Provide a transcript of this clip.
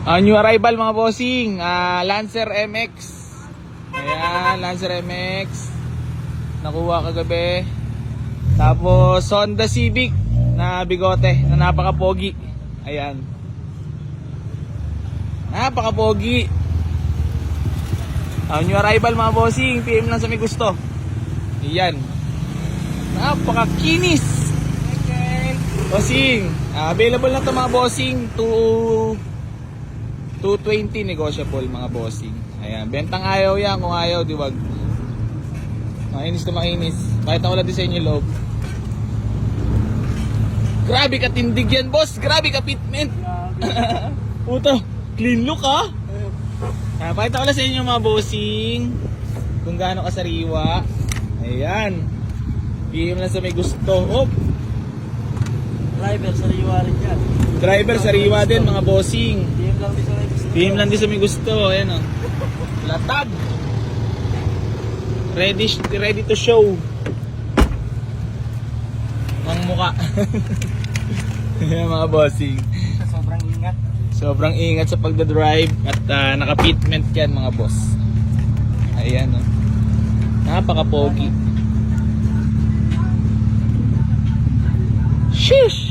New arrival mga bossing, Lancer MX. Ayan, Lancer MX. Nakuha kagabi. Tapos Honda Civic na bigote na napaka-pogi. Ayan. Napaka-pogi. New arrival mga bossing, PM lang sa may gusto. Ayan. Napaka-kinis. Bossing, available na to mga bossing, 220 negotiable mga bossing. Ayan, bentang ayaw yan, kung ayaw diwag. Mainis na mainis. Pakita ko lang din sa inyo loob. Grabe ka tindig yan boss, grabe ka fitment. Puto, clean look ha. Pakita ko lang sa inyo mga bossing kung gaano kasariwa. Ayan, PM lang sa may gusto. Oh, Driver, sariwa rin yan. driver sariwa din mga bossing. PM lang din sa may gusto. PM lang din sa may gusto. Ayan o. Latag. Ready to show. Ang muka. Ayan mga bossing. Sobrang ingat. Sobrang ingat sa pagdadrive at naka-fitment yan mga boss. Ayan o. Napaka-pogi. Sheesh!